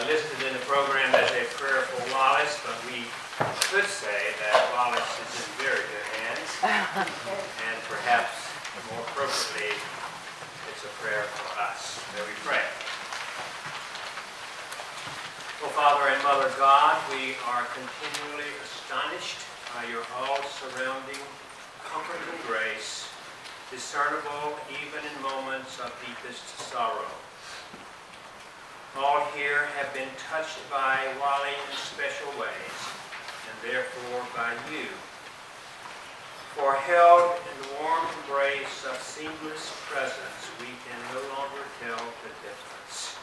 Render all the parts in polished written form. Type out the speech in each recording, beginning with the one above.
listed in the program as a prayer for Wallace, but we could say that Wallace is in very good hands, and perhaps more appropriately, it's a prayer for us. May we pray. Oh, Father and Mother God, we are continually astonished by your all-surrounding comfort and grace, discernible even in moments of deepest sorrow. All here have been touched by Wally in special ways, and therefore by you. For held in the warm embrace of seamless presence, we can no longer tell the difference.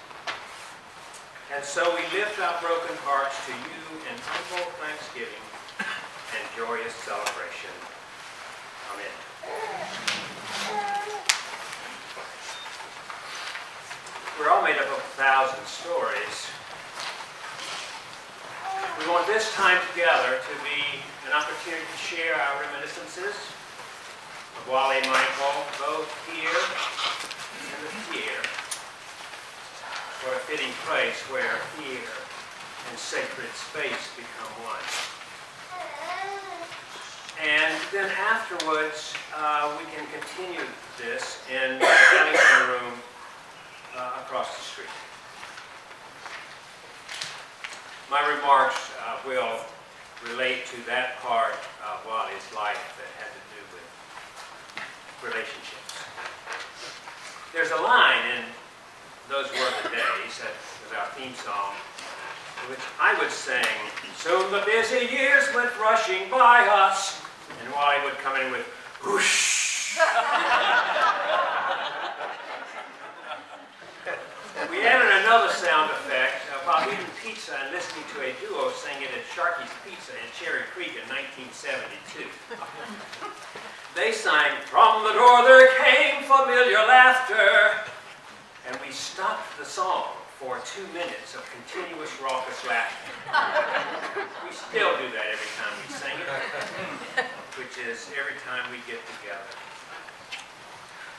And so we lift our broken hearts to you in humble thanksgiving and joyous celebration. Amen. We're all made up of 1,000 stories. We want this time together to be an opportunity to share our reminiscences of Wally and Michael, both here and the theater. What a fitting place where theater and sacred space become one. And then afterwards, we can continue this in the Ellington room across the street. My remarks will relate to that part of Wally's life that had to do with relationships. There's a line in Those Were the Days, that was our theme song, which I would sing, soon the busy years went rushing by us, and Wally would come in with, whoosh. We added another sound effect while eating pizza and listening to a duo sing it at Sharky's Pizza in Cherry Creek in 1972. They sang, from the door there came familiar laughter, and we stopped the song for 2 minutes of continuous raucous laughter. We still do that every time we sing it, which is every time we get together.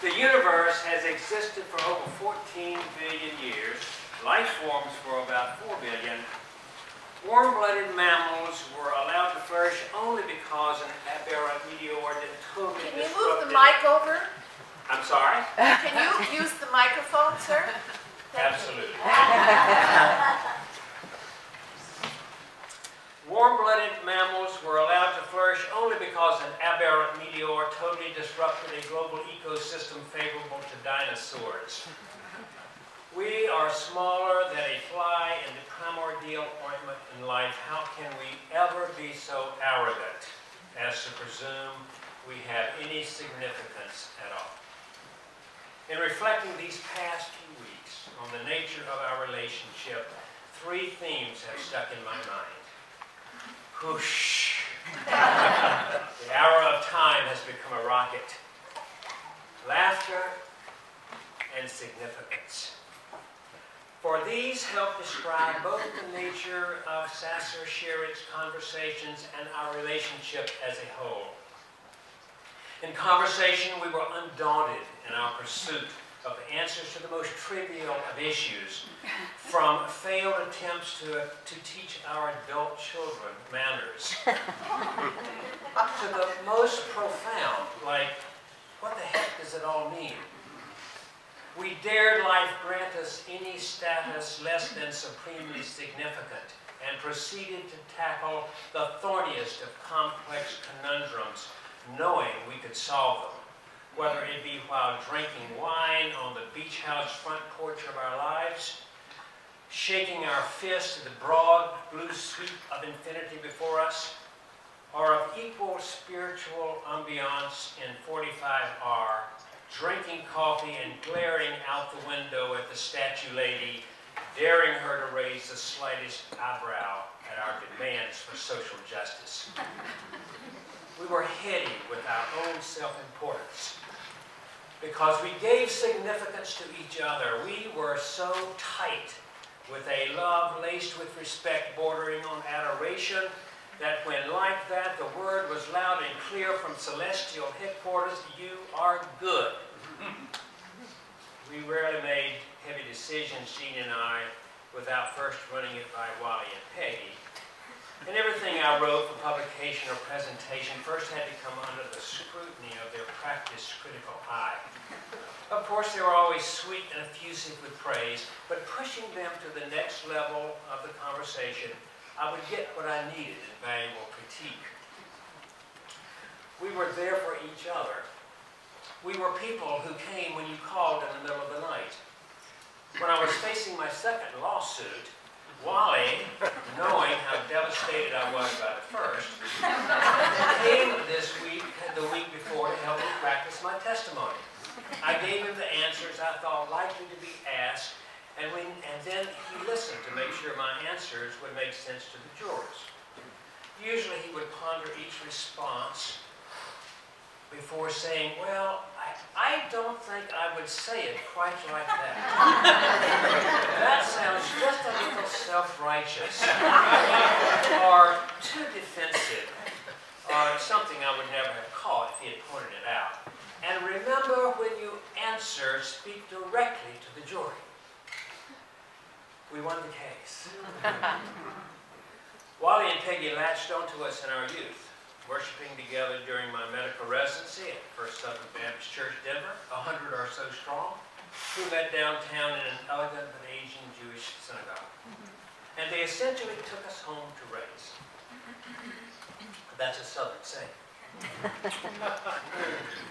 The universe has existed for over 14 billion years, life forms for about 4 billion. Warm-blooded mammals were allowed to flourish only because an aberrant meteor that totally disrupted... Can you move the mic over? I'm sorry? Can you use the microphone, sir? Absolutely. Warm-blooded mammals were allowed to flourish only because an aberrant meteor totally disrupted a global ecosystem favorable to dinosaurs. We are smaller than a fly in the primordial ointment in life. How can we ever be so arrogant as to presume we have any significance at all? In reflecting these past few weeks on the nature of our relationship, 3 themes have stuck in my mind. Whoosh. The arrow of time has become a rocket. Laughter and significance. For these help describe both the nature of Wallace Sherertz conversations and our relationship as a whole. In conversation, we were undaunted in our pursuit of answers to the most trivial of issues, from failed attempts to teach our adult children manners, to the most profound, like, what the heck does it all mean? We dared life grant us any status less than supremely significant, and proceeded to tackle the thorniest of complex conundrums, knowing we could solve them, whether it be while drinking wine on the beach house front porch of our lives, shaking our fists at the broad blue sweep of infinity before us, or of equal spiritual ambiance in 45R, drinking coffee and glaring out the window at the statue lady, daring her to raise the slightest eyebrow at our demands for social justice. We were heady with our own self-importance. Because we gave significance to each other, we were so tight with a love laced with respect bordering on adoration that when like that the word was loud and clear from celestial headquarters, you are good. We rarely made heavy decisions, Jean and I, without first running it by Wally and Peggy. And everything I wrote for publication or presentation first had to come under the scrutiny of their practiced critical eye. Of course, they were always sweet and effusive with praise, but pushing them to the next level of the conversation, I would get what I needed in valuable critique. We were there for each other. We were people who came when you called in the middle of the night. When I was facing my second lawsuit, Wally, knowing how devastated I was by the first, came the week before to help me practice my testimony. I gave him the answers I thought likely to be asked, and then he listened to make sure my answers would make sense to the jurors. Usually he would ponder each response before saying, well, I don't think I would say it quite like that. That sounds just a little self-righteous, or too defensive, or something I would never have caught if he had pointed it out. And remember, when you answer, speak directly to the jury. We won the case. Wally and Peggy latched onto us in our youth, worshiping together during my medical residency at First Southern Baptist Church, Denver, 100 or so strong, who met downtown in an elegant but aging Jewish synagogue. And they essentially took us home to raise. That's a Southern saying.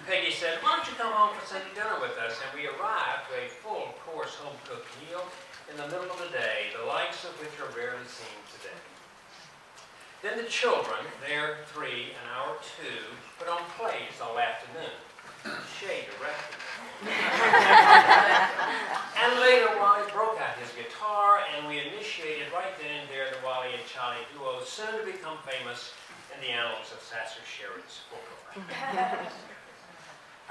Peggy said, why don't you come home for Sunday dinner with us? And we arrived to a full-course home-cooked meal in the middle of the day, the likes of which are rarely seen today. Then the children, their 3 and our 2, put on plays all afternoon. Shade directed. And later, Wally broke out his guitar, and we initiated right then and there the Wally and Charlie duo, soon to become famous in the annals of Wallace Sherertz folklore.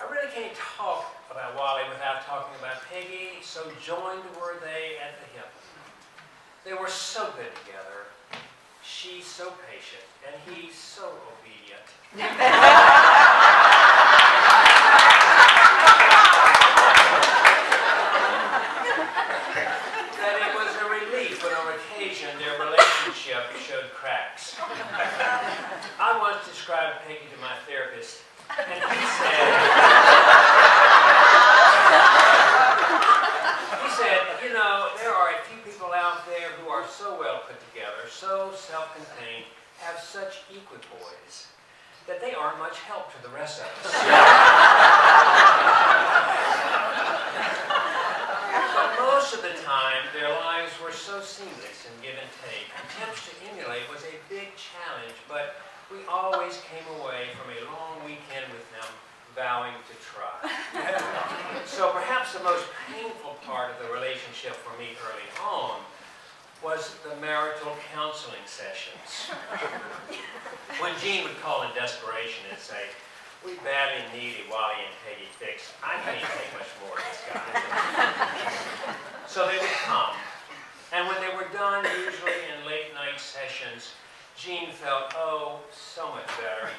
I really can't talk about Wally without talking about Peggy, so joined were they at the hip. They were so good together. She's so patient, and he's so obedient. That it was a relief when on occasion their relationship showed cracks. I once described Peggy to my therapist, and he said, you know, there are a few people out there who are so well put together, so self-contained, have such equipoise, that they aren't much help to the rest of us. But most of the time, their lives were so seamless and give and take. Attempts to emulate was a big challenge, but we always came away from a long weekend with them vowing to try. So perhaps the most painful part of the relationship for me early on was the marital counseling sessions. When Jean would call in desperation and say, we badly need a Wally and Peggy fix. I can't take much more of this guy. So they would come. And when they were done, usually in late night sessions, Jean felt, oh, so much better.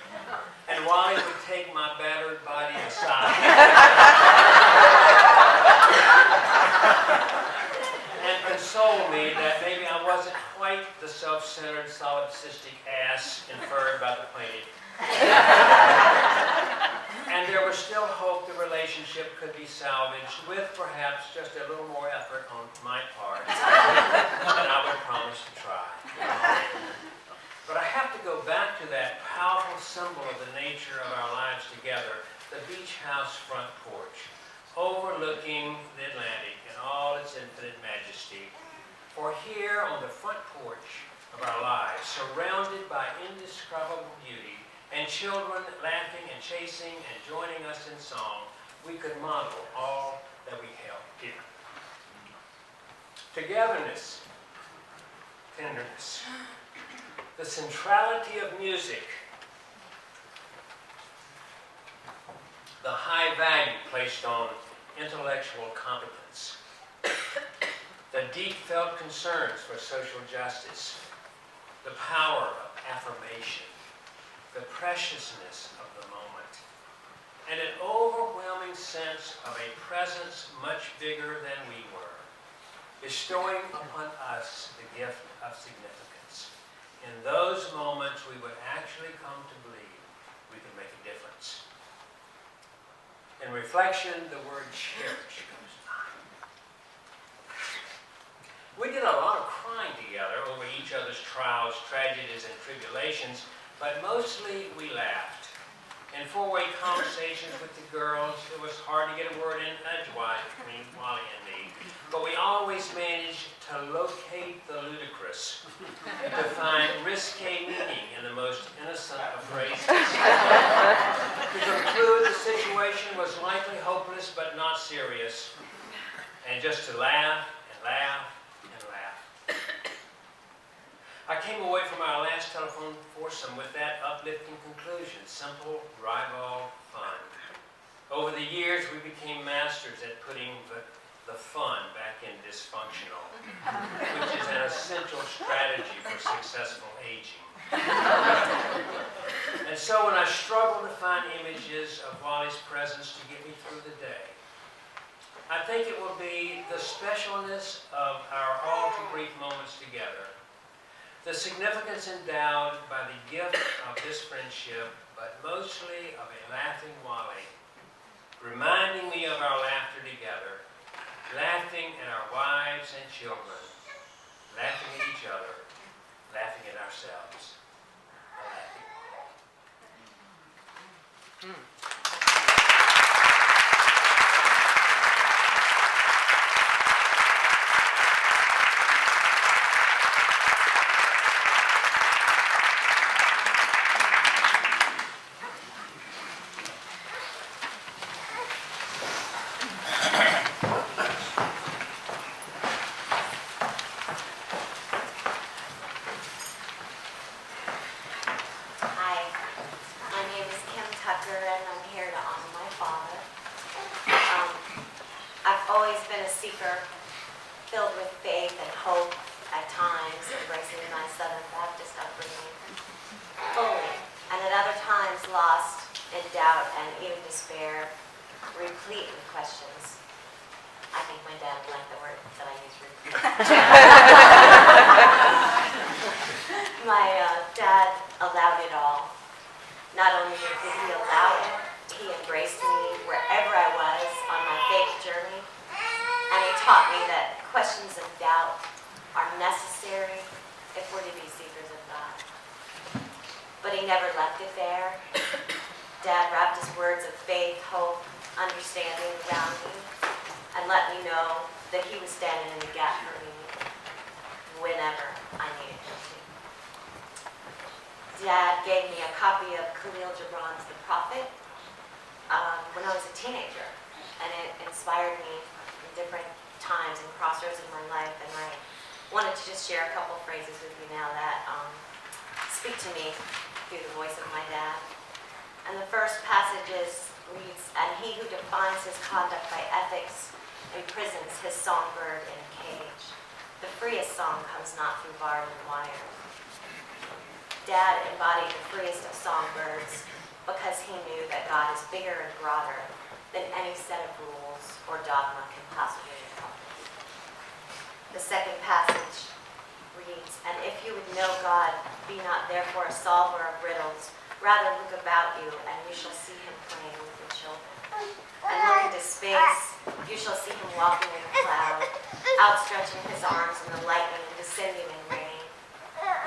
And Wally would take my battered body aside and console me that maybe I wasn't quite the self-centered, solipsistic ass inferred by the plaintiff. And there was still hope the relationship could be salvaged with perhaps just a little more effort on my part. And I would promise to try. But I have to go back to that powerful symbol of the nature of our lives together, the beach house front porch, overlooking the Atlantic in all its infinite majesty. For here on the front porch of our lives, surrounded by indescribable beauty, and children laughing and chasing and joining us in song, we could model all that we held dear. Togetherness, tenderness, the centrality of music, the high value placed on intellectual competence, the deep felt concerns for social justice, the power of affirmation, the preciousness of the moment, and an overwhelming sense of a presence much bigger than we were. bestowing upon us the gift of significance. In those moments, we would actually come to believe we can make a difference. In reflection, the word cherish comes to mind. We did a lot of crying together over each other's trials, tragedies, and tribulations, but mostly we laughed. In four-way conversations with the girls, it was hard to get a word in edgewise between Wally and me, but we always managed to locate the ludicrous, to find risque meaning in the most innocent of phrases, to conclude the situation was likely hopeless but not serious, and just to laugh and laugh and laugh. I came away from our last telephone foursome with that uplifting conclusion: simple, ribald fun. Over the years, we became masters at putting the fun back in dysfunctional, which is an essential strategy for successful aging. And so when I struggle to find images of Wally's presence to get me through the day, I think it will be the specialness of our all too brief moments together, the significance endowed by the gift of this friendship, but mostly of a laughing Wally, reminding me of our laughter together, laughing at our wives and children, laughing at each other, laughing at ourselves. A laughing Wally. Filled with faith and hope at times, embracing my Southern Baptist upbringing fully, and at other times lost in doubt and even despair, replete with questions. I think my dad liked the word that I used, replete. My dad allowed it all. Not only did he allow it, he embraced me wherever I was on my faith journey. And he taught me that questions of doubt are necessary if we're to be seekers of God. But he never left it there. Dad wrapped his words of faith, hope, understanding around me, and let me know that he was standing in the gap for me whenever I needed him to. Dad gave me a copy of Khalil Gibran's The Prophet when I was a teenager, and it inspired me different times and crossroads in my life, and I wanted to just share a couple phrases with you now that speak to me through the voice of my dad. And the first passage reads, "And he who defines his conduct by ethics imprisons his songbird in a cage. The freest song comes not through barbed wire." Dad embodied the freest of songbirds because he knew that God is bigger and broader than any set of rules or dogma can possibly accomplish. The second passage reads, "And if you would know God, be not therefore a solver of riddles, rather look about you, and you shall see him playing with your children. And look into space, you shall see him walking in a cloud, outstretching his arms in the lightning and descending in rain.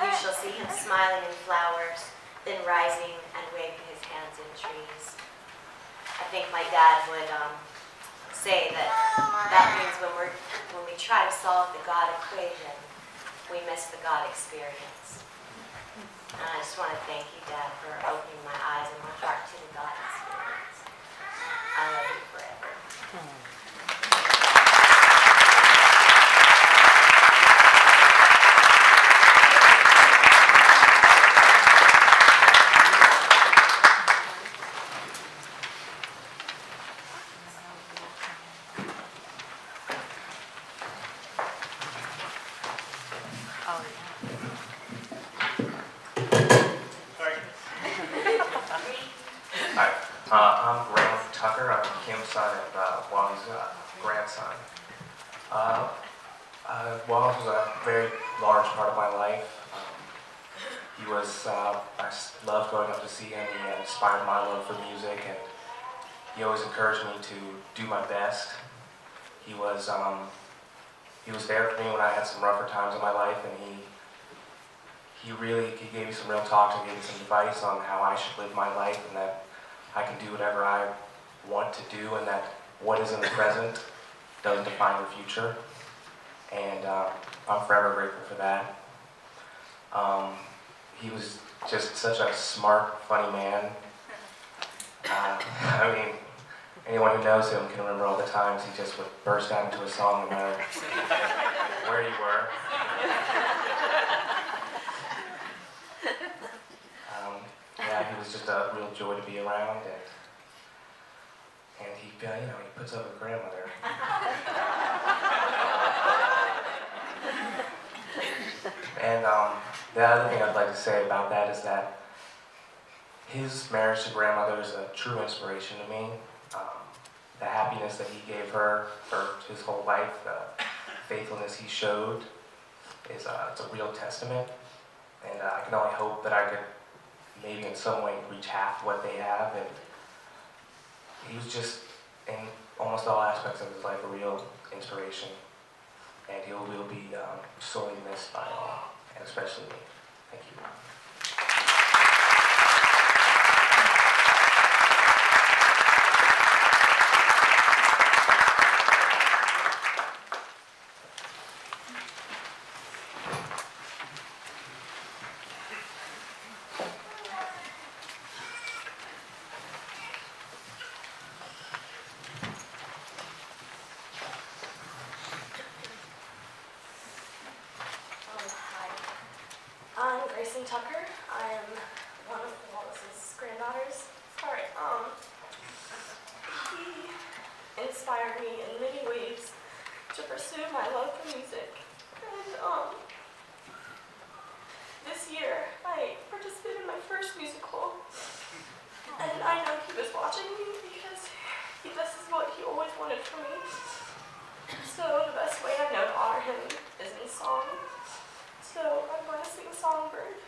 You shall see him smiling in flowers, then rising and waving his hands in trees." I think my dad would say that means when we try to solve the God equation, we miss the God experience. And I just want to thank you, Dad, for opening my eyes and my heart to the God experience. I love you forever. I'm Graham Tucker. I'm Kim's son and Wally's grandson. I Wallace was a very large part of my life. He was, I loved going up to see him. He inspired my love for music, and he always encouraged me to do my best. He was there for me when I had some rougher times in my life, and he gave me some real talks and gave me some advice on how I should live my life, and that I can do whatever I want to do, and that what is in the present doesn't define the future. And I'm forever grateful for that. He was just such a smart, funny man. I mean, anyone who knows him can remember all the times he just would burst out into a song no matter where you were. Yeah, he was just a real joy to be around, and he puts up with grandmother. And the other thing I'd like to say about that is that his marriage to grandmother is a true inspiration to me. The happiness that he gave her for his whole life, the faithfulness he showed, it's a real testament. And I can only hope that I could maybe in some way reach half what they have. And he was just, in almost all aspects of his life, a real inspiration. And he will be sorely missed by all, and especially me. Thank you. Tucker. I am one of Wallace's granddaughters. Sorry. He inspired me in many ways to pursue my love for music. And this year I participated in my first musical, and I know he was watching me because this is what he always wanted from me. So the best way I know to honor him is in song. So I'm going to sing Songbird.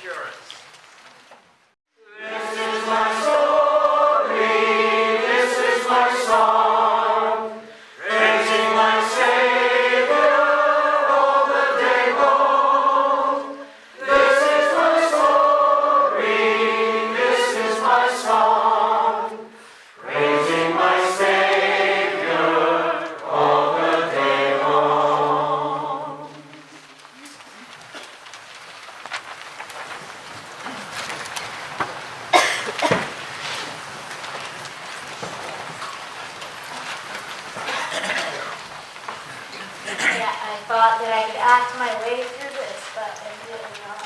Sherertz. Yeah, I thought that I could act my way through this, but I did not.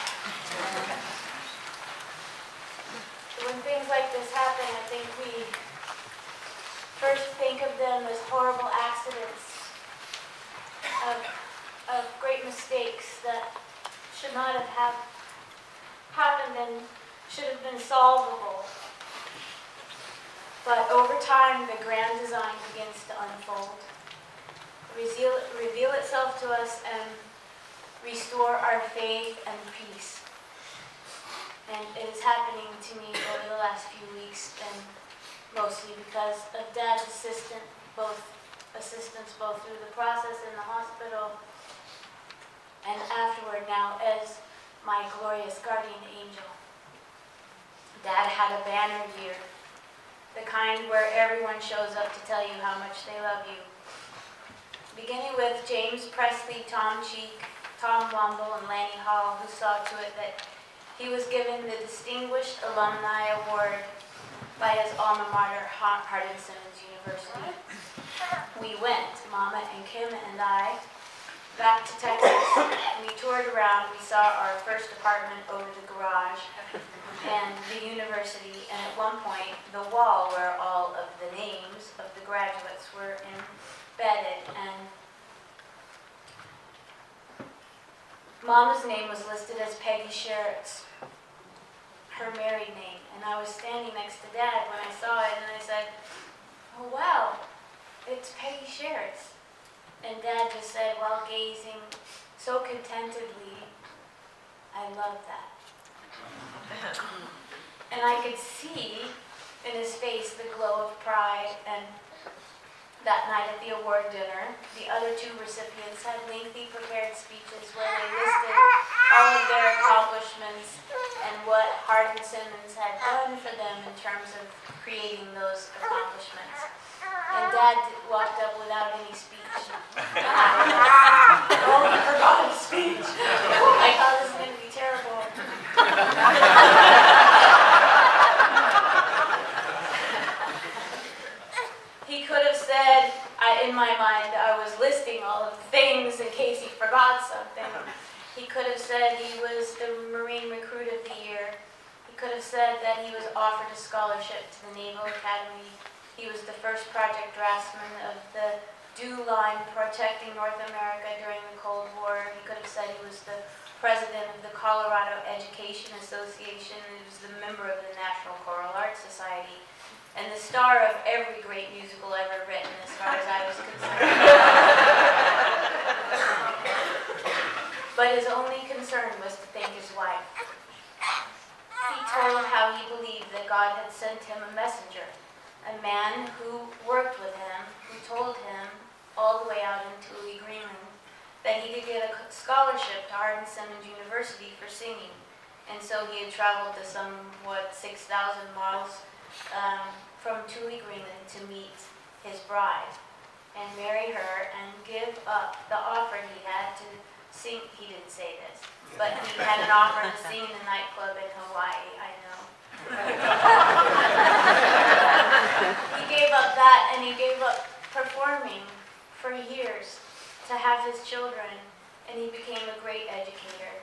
When things like this happen, I think we first think of them as horrible accidents, of great mistakes that should not have happened and should have been solvable. But over time, the grand design begins to unfold, reveal itself to us, and restore our faith and peace. And it is happening to me over the last few weeks, and mostly because of Dad's assistance both through the process in the hospital and afterward now as my glorious guardian angel. Dad had a banner year, the kind where everyone shows up to tell you how much they love you. Beginning with James Presley, Tom Cheek, Tom Womble, and Lanny Hall, who saw to it that he was given the Distinguished Alumni Award by his alma mater, Hardin-Simmons University. We went, Mama and Kim and I, back to Texas. We toured around. We saw our first apartment over the garage and the university, and at one point, the wall where all of the names of the graduates were embedded. And Mama's name was listed as Peggy Sherertz, her married name. And I was standing next to Dad when I saw it, and I said, "Oh, wow, it's Peggy Sherertz." And Dad just said, while gazing so contentedly, "I love that." And I could see in his face the glow of pride. And that night at the award dinner, the other two recipients had lengthy prepared speeches where they listed all of their accomplishments and what Hardin-Simmons had done for them in terms of creating those accomplishments. And Dad walked up without any speech. Oh, he forgot his speech. I thought this was going to be terrible. He could have said, in my mind, I was listing all of the things in case he forgot something. He could have said he was the Marine Recruit of the Year. He could have said that he was offered a scholarship to the Naval Academy. He was the first project draftsman of the DEW line protecting North America during the Cold War. He could have said he was the president of the Colorado Education Association. He was the member of the National Choral Arts Society, and the star of every great musical ever written, as far as I was concerned. But his only concern was to thank his wife. He told how he believed that God had sent him a messenger, a man who worked with him, who told him all the way out in Thule, Greenland, that he could get a scholarship to Hardin-Simmons University for singing. And so he had traveled to somewhat 6,000 miles from Thule, Greenland to meet his bride and marry her and give up the offer he had to sing. He didn't say this, but he had an offer to sing in a nightclub in Hawaii, I know. He gave up that, and he gave up performing for years to have his children, and he became a great educator.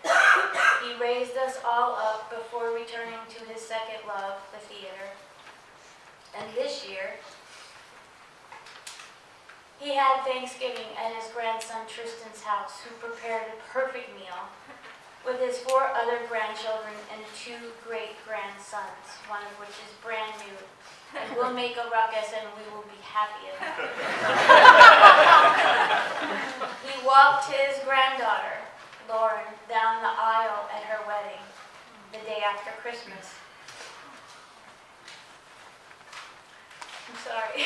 He raised us all up before returning to his second love, the theater. And this year, he had Thanksgiving at his grandson Tristan's house, who prepared a perfect meal with his 4 other grandchildren and 2 great-grandsons, one of which is brand new, and will make a ruckus, and we will be happy about it. He walked his granddaughter, Lauren, down the aisle at her wedding, after Christmas. I'm sorry.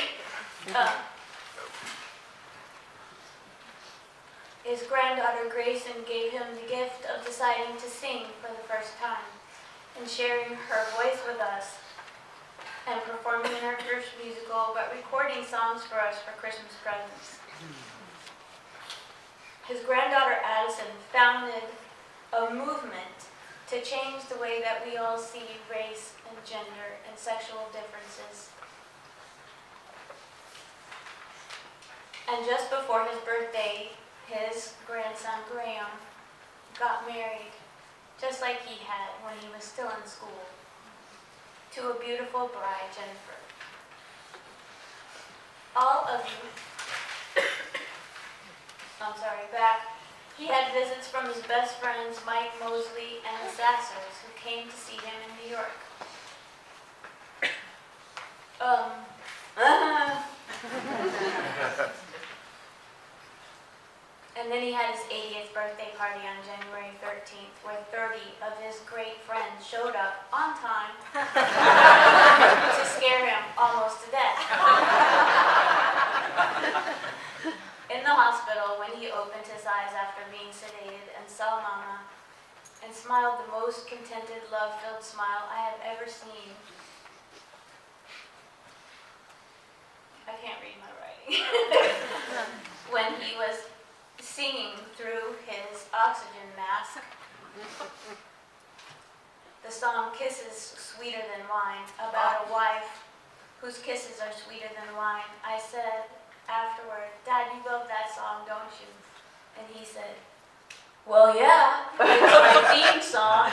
His granddaughter Grayson gave him the gift of deciding to sing for the first time and sharing her voice with us and performing in her first musical, but recording songs for us for Christmas presents. His granddaughter Addison founded a movement to change the way that we all see race and gender and sexual differences. And just before his birthday, his grandson Graham got married, just like he had when he was still in school, to a beautiful bride, Jennifer. All of you, back, he had visits from his best friends Mike Mosley and the Sassers, who came to see him in New York. And then he had his 80th birthday party on January 13th, where 30 of his great friends showed up on time to scare him almost to death. In the hospital, when he opened his eyes after being sedated and saw Mama, and smiled the most contented, love-filled smile I have ever seen. I can't read my writing. When he was singing through his oxygen mask the song Kisses Sweeter Than Wine, about a wife whose kisses are sweeter than wine, I said afterward, "Dad, you love that song, don't you?" And he said, "Well, yeah, it's my theme song."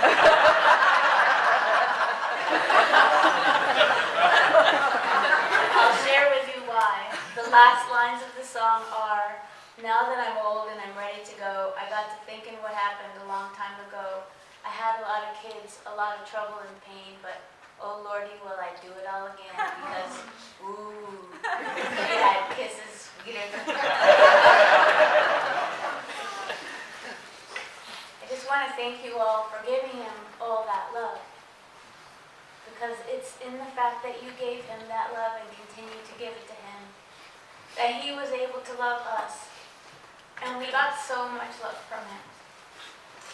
I'll share with you why. The last lines of the song are, "Now that I'm old and I'm ready to go, I got to thinking what happened a long time ago. I had a lot of kids, a lot of trouble and pain, but oh Lordy, will I do it all again, because, ooh, it had kisses sweeter than wine." I just want to thank you all for giving him all that love, because it's in the fact that you gave him that love and continue to give it to him that he was able to love us. And we got so much love from him.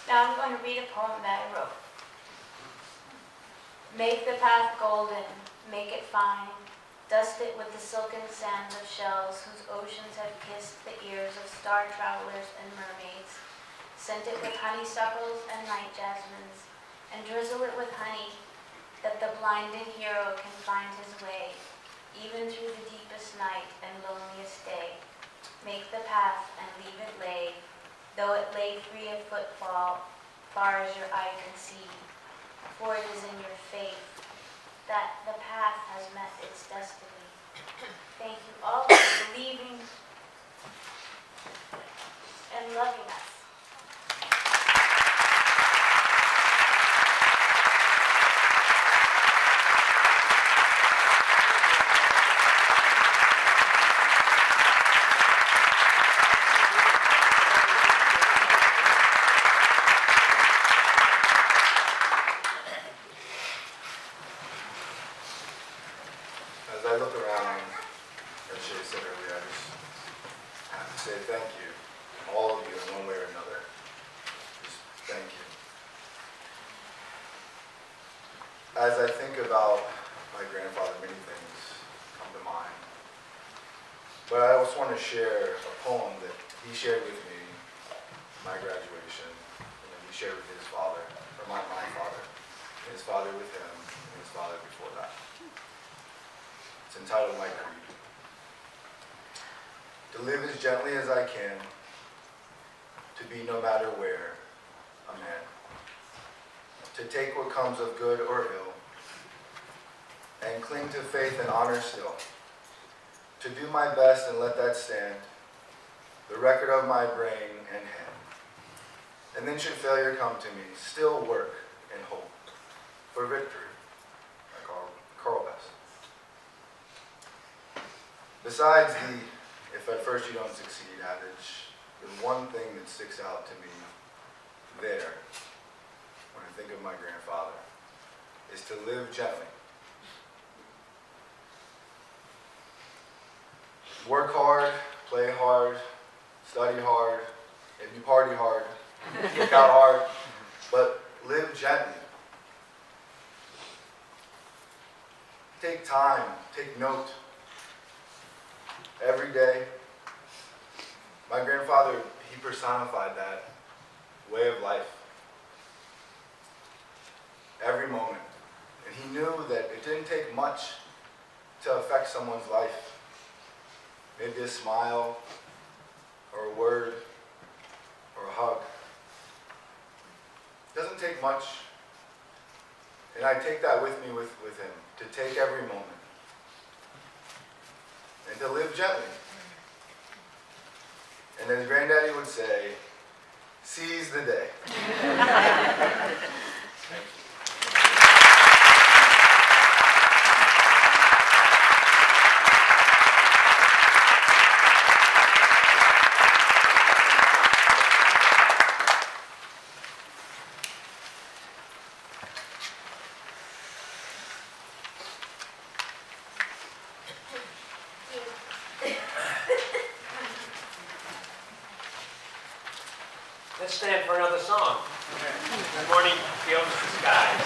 Now I'm going to read a poem that I wrote. Make the path golden, make it fine, dust it with the silken sands of shells whose oceans have kissed the ears of star travelers and mermaids. Scent it with honeysuckles and night jasmines, and drizzle it with honey, that the blinded hero can find his way, even through the deepest night and loneliest day. Make the path and leave it lay, though it lay free of footfall, far as your eye can see. For it is in your faith that the path has met its destiny. Thank you all for believing and loving us. As I look around, as Shelle said earlier, I just have to say thank you, all of you in one way or another. Just thank you. As I think about my grandfather, many things come to mind. But I also want to share a poem that he shared with me at my graduation, and that he shared with his father, or my father, and his father with him, and his father before that. It's entitled My Creed. To live as gently as I can, to be no matter where, a man. To take what comes of good or ill, and cling to faith and honor still. To do my best and let that stand, the record of my brain and hand. And then should failure come to me, still work and hope for victory, like Carl Best. Besides the "if at first you don't succeed" adage, the one thing that sticks out to me there, when I think of my grandfather, is to live gently. Work hard, play hard, study hard, maybe party hard, work out hard, but live gently. Take time, take note. Every day, my grandfather, he personified that way of life. Every moment. And he knew that it didn't take much to affect someone's life. Maybe a smile, or a word, or a hug. It doesn't take much. And I take that with me with him, to take every moment. And to live gently. And as Granddaddy would say, seize the day. Let's stand for another song. Good morning, fields and skies.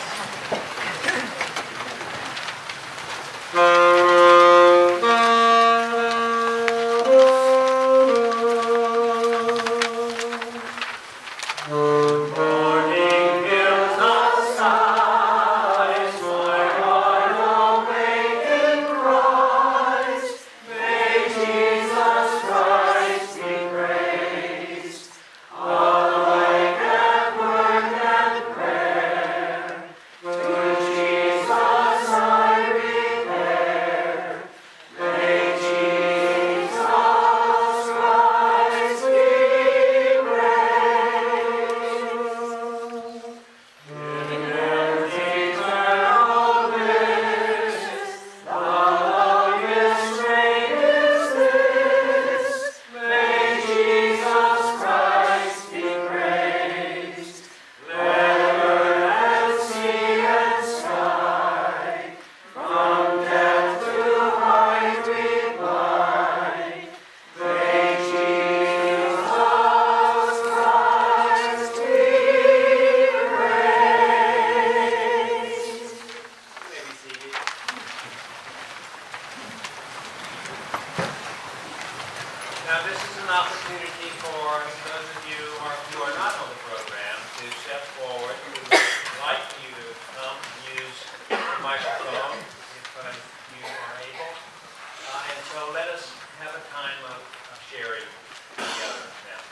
Now, this is an opportunity for those of you who are not on the program to step forward. We would like for you to come and use the microphone if you are able. And so let us have a time of sharing together now.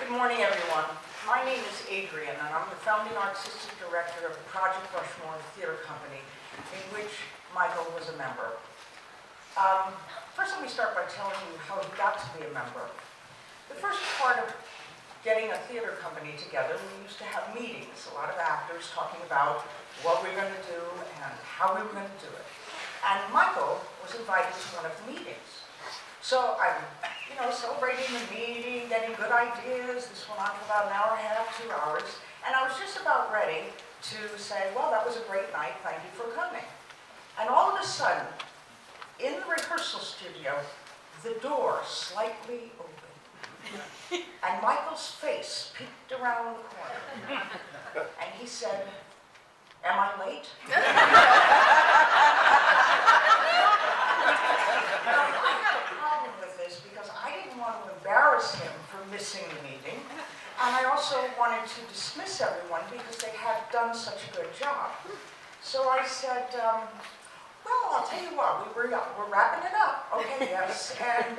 Good morning, everyone. My name is Adrian, and I'm the founding artistic director of the Project Rushmore Theater Company, in which Michael was a member. First, let me start by telling you how he got to be a member. The first part of getting a theater company together, we used to have meetings, a lot of actors talking about what we were going to do and how we were going to do it. And Michael was invited to one of the meetings. So I'm, celebrating the meeting, getting good ideas. This went on for about an hour and a half, 2 hours. And I was just about ready to say, well, that was a great night. Thank you for coming. And all of a sudden, in the rehearsal studio, the door slightly opened. And Michael's face peeked around the corner. And he said, "Am I late?" I had a problem with this because I didn't want to embarrass him for missing the meeting. And I also wanted to dismiss everyone because they had done such a good job. So I said, well, I'll tell you what, we're wrapping it up. Okay, yes. And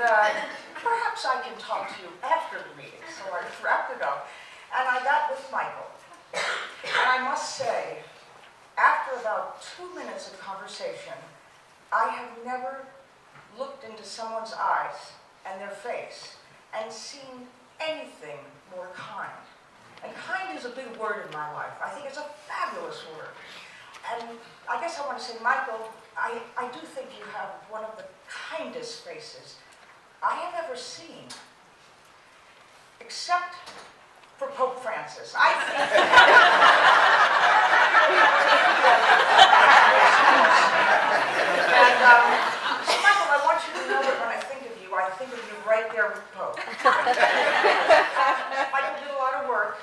perhaps I can talk to you after the meeting. So I wrapped it up. And I got with Michael. And I must say, after about 2 minutes of conversation, I have never looked into someone's eyes and their face and seen anything more kind. And kind is a big word in my life. I think it's a fabulous word. And I guess I want to say, Michael, I do think you have one of the kindest faces I have ever seen, except for Pope Francis. I think and so Michael, I want you to know that when I think of you right there with Pope. Michael did a lot of work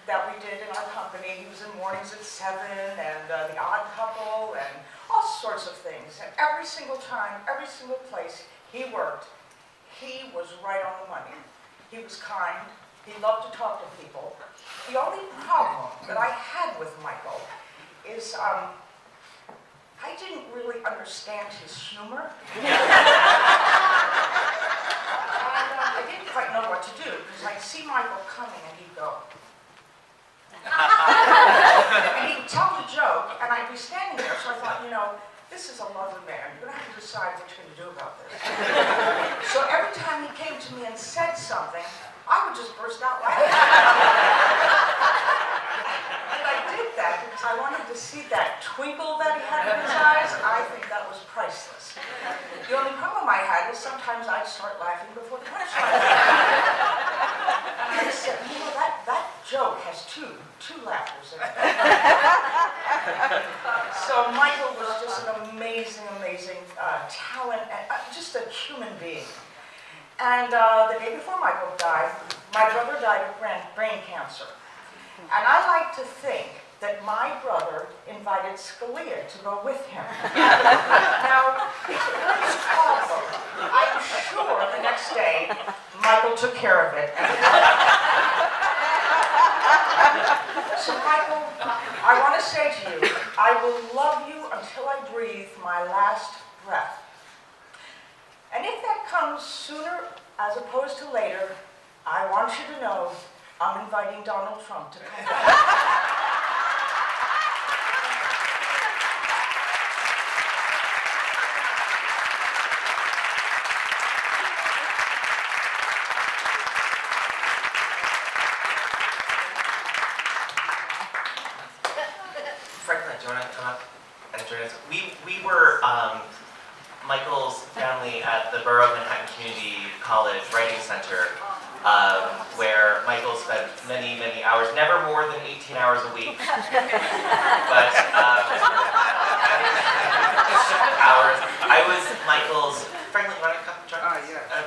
that we did in our company. He was in Mornings at 7 and The Odd Couple and all sorts of things. And every single time, every single place he worked, he was right on the money. He was kind. He loved to talk to people. The only problem that I had with Michael is I didn't really understand his humor. I didn't quite know what to do because I'd see Michael coming and he'd go. And he'd tell the joke, and I'd be standing there, so I thought, this is a lovely man. You're going to have to decide what you're going to do about this. So every time he came to me and said something, I would just burst out laughing. And I did that because I wanted to see that twinkle that he had in his eyes. I think that was priceless. The only problem I had is sometimes I'd start laughing before the punchline. And I said, that joke has two laughers in it. So Michael was just an amazing talent and just a human being. And the day before Michael died, my brother died of brain cancer. And I like to think that my brother invited Scalia to go with him. Now, it's a really problem. I'm sure the next day, Michael took care of it. So Michael, I want to say to you, I will love you until I breathe my last breath. And if that comes sooner as opposed to later, I want you to know I'm inviting Donald Trump to come back. Franklin, do you want to come up and join us? We were Michael's family at the Borough of Manhattan Community College Writing Center, where Michael spent many, many hours, never more than 18 hours a week, but hours. I was Michael's, Franklin, you want to come join us? Yeah.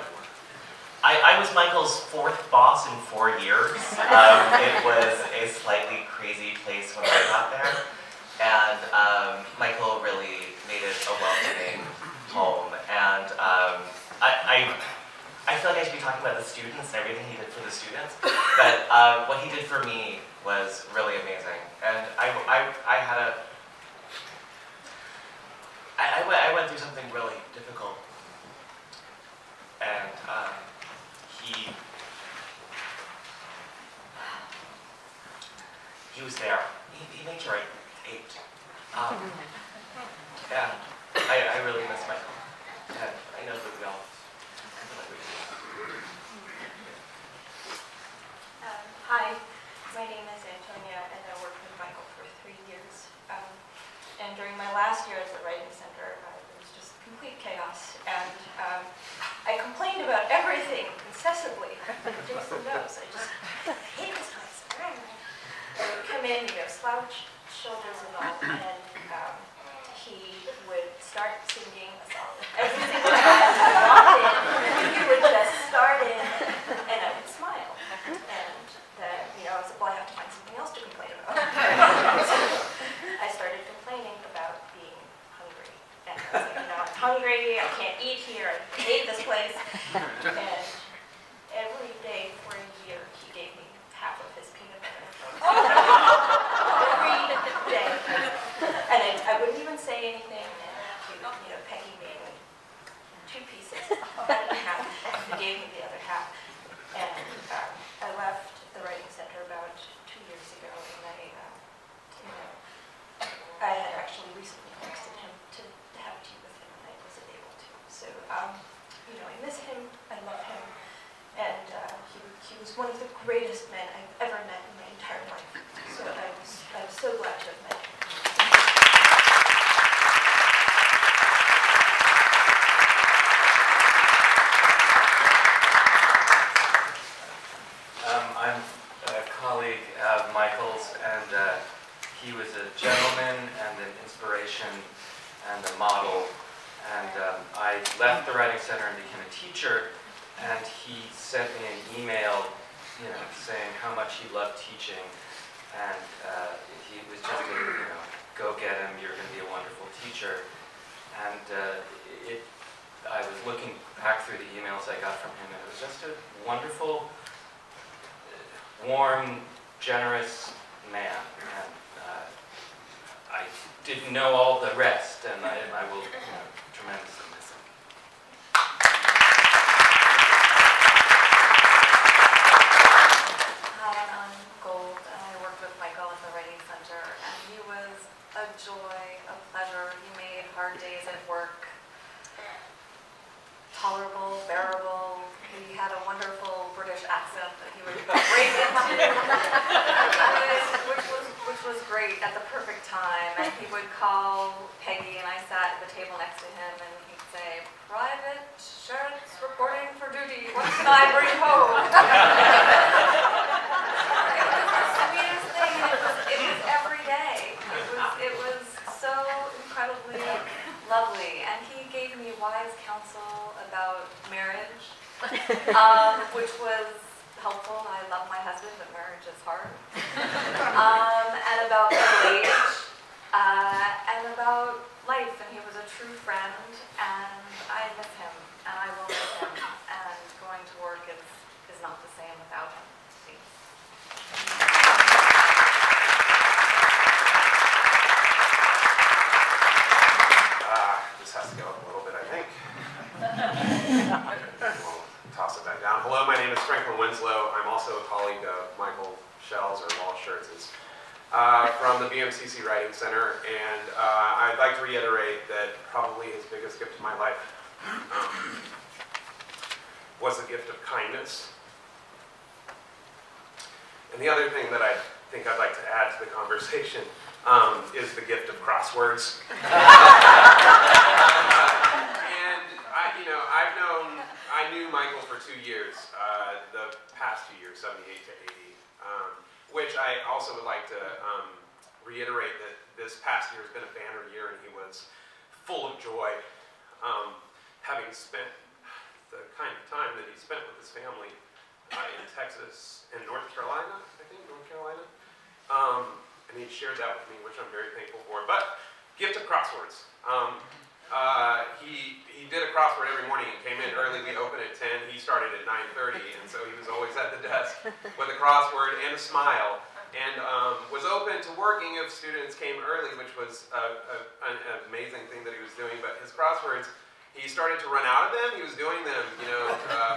I was Michael's fourth boss in 4 years. It was a slightly crazy place when I got there. And Michael really made it a welcoming home. And I feel like I should be talking about the students and everything he did for the students. But what he did for me was really amazing. And I went through something really difficult. And he was there. He made sure I ate. And I really miss Michael. And I know that we all feel like we do. Hi, my name is Antonia, and I worked with Michael for 3 years. And during my last year at the Writing Center, it was just complete chaos. And I complained about everything incessantly. Jason knows. I just hate this place. I would come in, slouch shoulders and all, and he would start singing a song. Every single time I walked in, he would just start in, and I would smile. And then, I was like, well, I have to find something else to complain about. So I started complaining about being hungry. And I was like, I'm hungry, I can't eat here, I hate this place. And every day for a year, he gave me half of his peanut butter. Every day. And I wouldn't even say anything, and he would, pecking me in 2 pieces, cut it in half, and gave me the other half. And I left the Writing Center about 2 years ago, and I had actually recently texted him to have tea with him, and I wasn't able to. So was one of the greatest men I've ever met in my entire life. So I'm so glad to have met him. I'm a colleague of Michael's, and he was a gentleman and an inspiration and a model. And I left the Writing Center and became a teacher, and he sent me an email, saying how much he loved teaching, and he was just go get him, you're going to be a wonderful teacher. And I was looking back through the emails I got from him, and it was just a wonderful, warm, generous man. And I didn't know all the rest, and I will tremendously miss him. Hi, I'm Ellen Gold, and I worked with Michael at the Writing Center, and he was a joy, a pleasure. He made hard days at work tolerable, bearable. He had a wonderful British accent that he would break into, which was great at the perfect time. And he would call Peggy, and I sat at the table next to him, and he'd say, "Private Sherertz reporting for duty. What can I bring home?" It was the sweetest thing. It was every day. It was so incredibly lovely, and he gave me wise counsel about marriage, which was helpful. I love my husband, but marriage is hard. And about middle age, and about life, and he was a true friend, and I miss him, and I will miss him, and going to work is not the same without him. This has to go up a little bit, I think. We'll toss it back down. Hello, my name is Franklin Winslow. I'm also a colleague of Michael Shelle's or Wallace Sherertz's from the BMCC Writing Center, and I'd like to reiterate that probably his biggest gift to my life was the gift of kindness. And the other thing that I think I'd like to add to the conversation is the gift of crosswords. And I knew Michael for 2 years, the past 2 years, 78 to 80, which I also would like to reiterate that this past year has been a banner year, and he was full of joy, having spent the kind of time that he spent with his family in Texas and North Carolina, I think, North Carolina. And he shared that with me, which I'm very thankful for. But gift of crosswords. He did a crossword every morning and came in early. We opened at 10. He started at 9:30, and so he was always at the desk with a crossword and a smile, and was open to working if students came early, which was an amazing thing that he was doing. But his crosswords, he started to run out of them. He was doing them,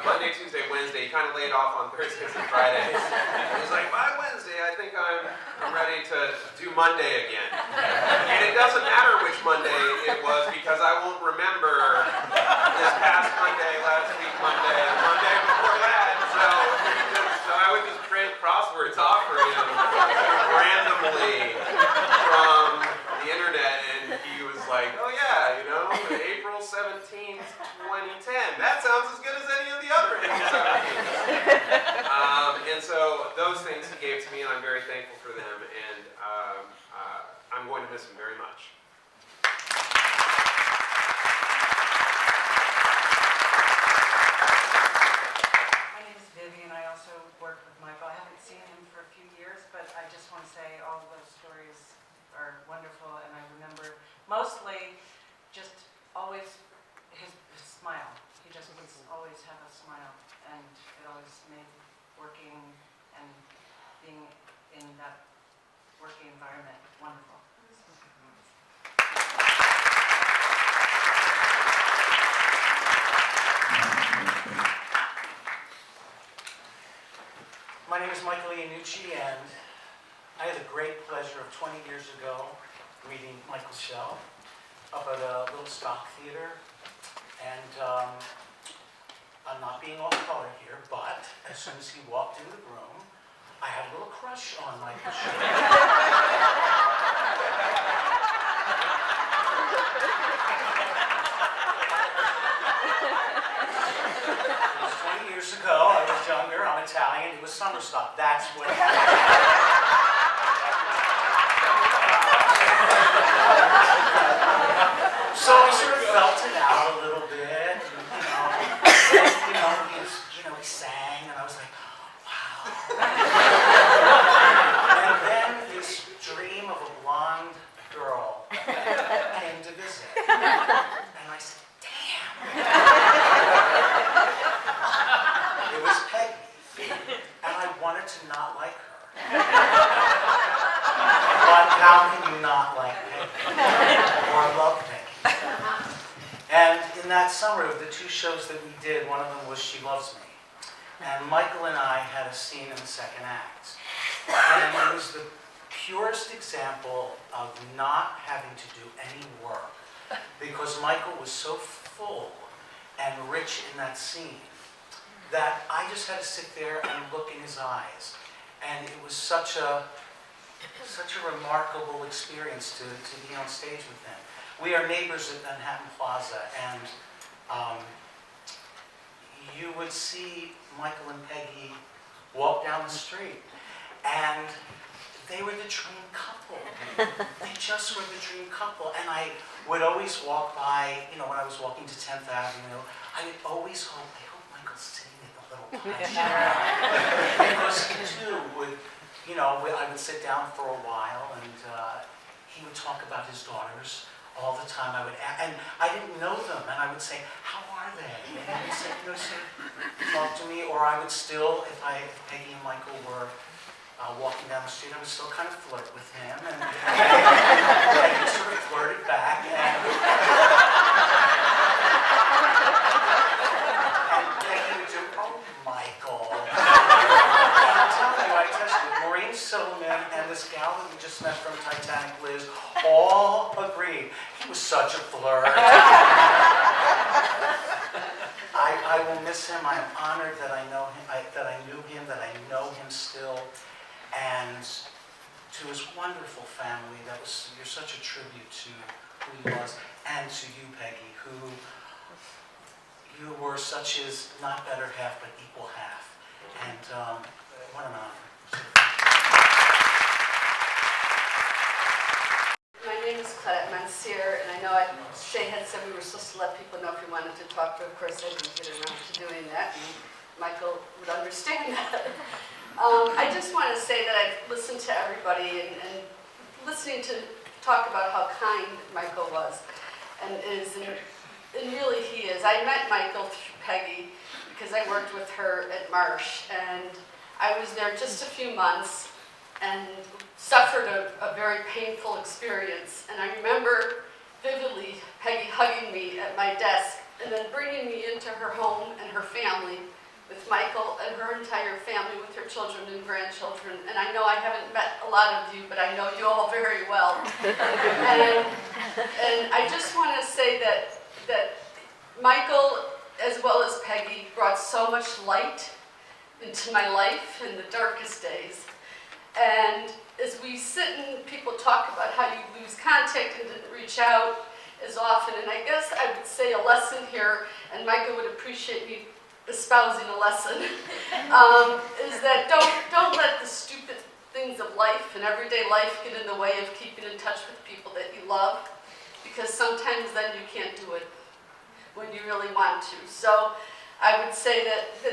Monday, Tuesday, Wednesday. He kind of laid off on Thursdays and Fridays. He was like, by Wednesday, I think I'm ready to do Monday again. And it doesn't matter which Monday it was, because I won't remember this past Monday, last week Monday, and Monday before that. So I would just print crosswords off for him randomly from the internet, and he was like, oh yeah, April 17th, 2010. That sounds as good as any of the other April 17th. And so those things he gave to me, and I'm very thankful for them, and I'm going to miss him very much. My name is Vivian. I also work with Michael. I haven't seen him for a few years, but I just want to say all those stories are wonderful, and I remember mostly just always his smile. He just would always have a smile, and it always made working and being in that working environment wonderful. My name is Michael Iannucci, and I had the great pleasure of 20 years ago meeting Michael Shelle up at a little stock theater. And I'm not being off color here, but as soon as he walked into the room, I had a little crush on Michael Sherertz. It was 20 years ago. I was younger. I'm Italian. It was summer stock. That's what happened. So I sort of felt it out a little bit, he sang, and I was like, wow. And then this dream of a blonde girl came to visit, and I said, damn. It was Peggy, and I wanted to not like her. But how can you not like Peggy or love Peggy? And in that summer, of the 2 shows that we did, one of them was She Loves Me. And Michael and I had a scene in the second act. And it was the purest example of not having to do any work, because Michael was so full and rich in that scene that I just had to sit there and look in his eyes. And it was such a remarkable experience to be on stage with him. We are neighbors at Manhattan Plaza, and you would see Michael and Peggy walk down the street, and they were the dream couple. They just were the dream couple. And I would always walk by, when I was walking to 10th Avenue, I would always hope, I hope Michael's sitting at the little punch bar. Because he too would, I would sit down for a while, and he would talk about his daughters all the time. And I didn't know them, and I would say, how are they? And he would say, talk to me. Or I would still, if Peggy and Michael were walking down the street, I would still kind of flirt with him, and Peggy sort of flirted back, and Peggy would do, oh, Michael. I'm telling you, I tell you, Maureen Silverman and this gal that we just met from Titanic, Liz, all agreed. He was such a flirt. I will miss him. I am honored that I know him, that I knew him, that I know him still. And to his wonderful family, you're such a tribute to who he was, and to you, Peggy, who you were such his not better half, but equal half. And what an honor. My name is Claudette Mansier, and I know Shay had said we were supposed to let people know if we wanted to talk, but of course I didn't get around to doing that, and Michael would understand that. I just want to say that I've listened to everybody, and listening to talk about how kind Michael was, and really he is. I met Michael through Peggy because I worked with her at Marsh, and I was there just a few months and suffered a very painful experience. And I remember vividly Peggy hugging me at my desk and then bringing me into her home and her family with Michael and her entire family, with her children and grandchildren. And I know I haven't met a lot of you, but I know you all very well. and I just want to say that Michael, as well as Peggy, brought so much light into my life in the darkest days. And as we sit and people talk about how you lose contact and didn't reach out as often, and I guess I would say a lesson here, and Michael would appreciate me espousing a lesson, is that don't let the stupid things of life and everyday life get in the way of keeping in touch with people that you love, because sometimes then you can't do it when you really want to. So I would say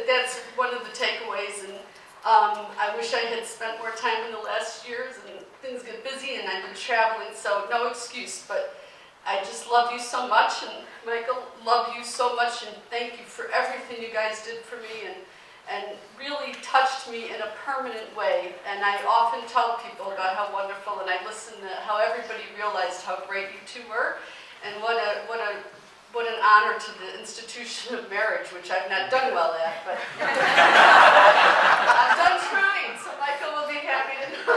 that's one of the takeaways, and I wish I had spent more time in the last years, and things get busy and I've been traveling, so no excuse, but I just love you so much, and Michael, love you so much, and thank you for everything you guys did for me, and really touched me in a permanent way. And I often tell people about how wonderful, and I listen to how everybody realized how great you two were, and what an honor to the institution of marriage, which I've not done well at, but I'm done trying, so Michael will be happy to know.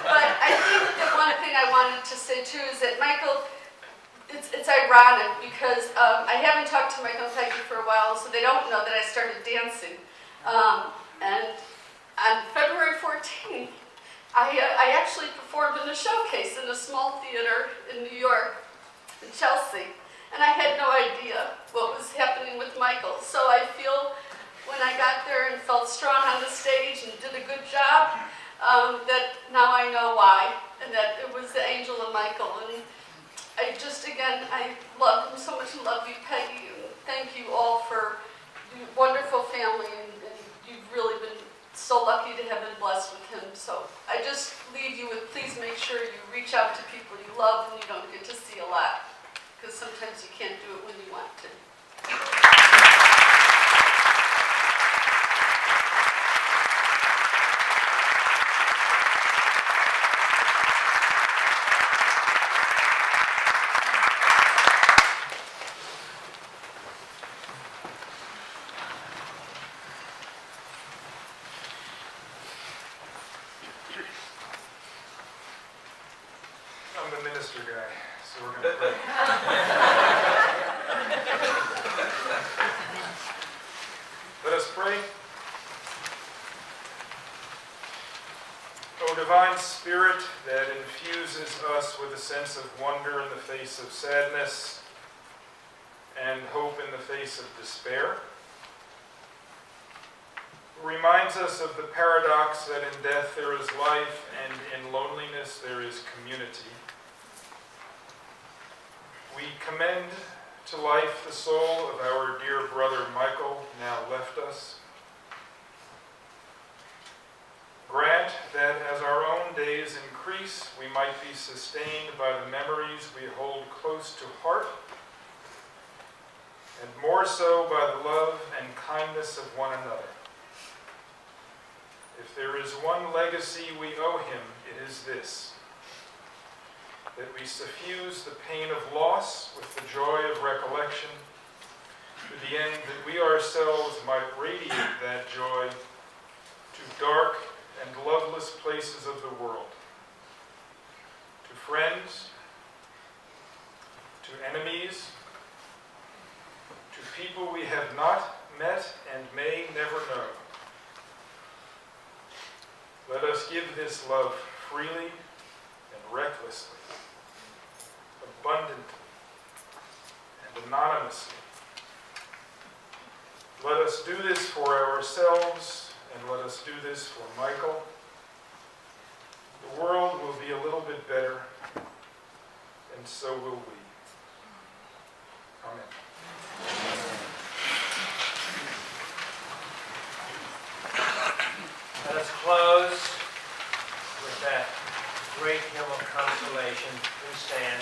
But I think that one thing I wanted to say too is that Michael, it's our ironic because I haven't talked to Michael and Peggy for a while, so they don't know that I started dancing. And on February 14th, I actually performed in a showcase in a small theater in New York, in Chelsea, and I had no idea what was happening with Michael. So I feel when I got there and felt strong on the stage and did a good job, that now I know why, and that it was the angel of Michael. And I just, again, I love him so much and love you, Peggy, and thank you all for your wonderful family, and you've really been so lucky to have been blessed with him. So I just leave you with, please make sure you reach out to people you love and you don't get to see a lot, because sometimes you can't do it when you want to. I'm the minister guy, so we're going to pray. Let us pray. O divine Spirit that infuses us with a sense of wonder in the face of sadness and hope in the face of despair, who reminds us of the paradox that in death there is life and in loneliness there is community. We commend to life the soul of our dear brother Michael, now left us. Grant that as our own days increase, we might be sustained by the memories we hold close to heart, and more so by the love and kindness of one another. If there is one legacy we owe him, it is this: that we suffuse the pain of loss with the joy of recollection, to the end that we ourselves might radiate that joy to dark and loveless places of the world, to friends, to enemies, to people we have not met and may never know. Let us give this love freely and recklessly, abundantly and anonymously. Let us do this for ourselves, and let us do this for Michael. The world will be a little bit better, and so will we. Amen. Let us close with that great hymn of consolation. Please stand.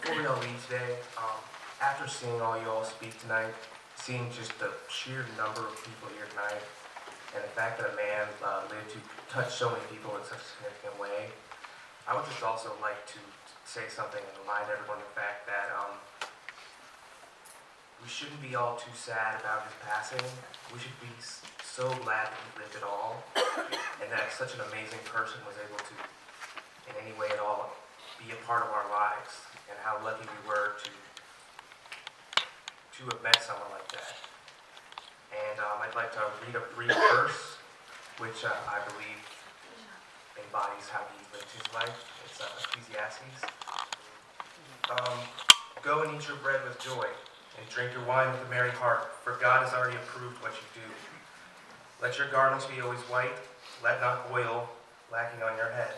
Before we all leave today, after seeing all you all speak tonight, seeing just the sheer number of people here tonight, and the fact that a man lived to touch so many people in such a significant way, I would just also like to say something and remind everyone of the fact that we shouldn't be all too sad about his passing. We should be so glad that he lived at all, and that such an amazing person was able to, in any way at all, be a part of our lives, and how lucky we were to have met someone like that. And I'd like to read a brief verse, which I believe embodies how he lived his life. It's Ecclesiastes. Go and eat your bread with joy, and drink your wine with a merry heart, for God has already approved what you do. Let your garments be always white, let not oil lacking on your head.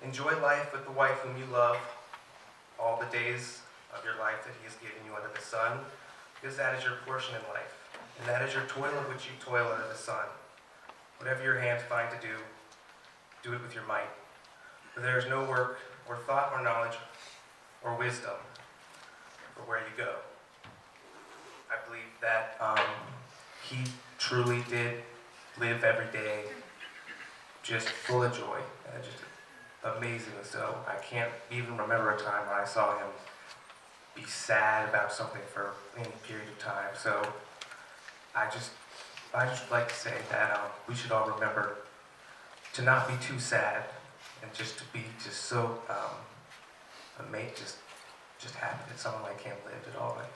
Enjoy life with the wife whom you love all the days of your life that he has given you under the sun, because that is your portion in life, and that is your toil of which you toil under the sun. Whatever your hands find to do, do it with your might. For there is no work, or thought, or knowledge, or wisdom for where you go. I believe that he truly did live every day just full of joy, and just amazingly so. I can't even remember a time when I saw him be sad about something for any period of time. So I just like to say that we should all remember to not be too sad, and just to be just so just happy that someone like him lived at all. And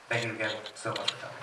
thank you again so much for coming.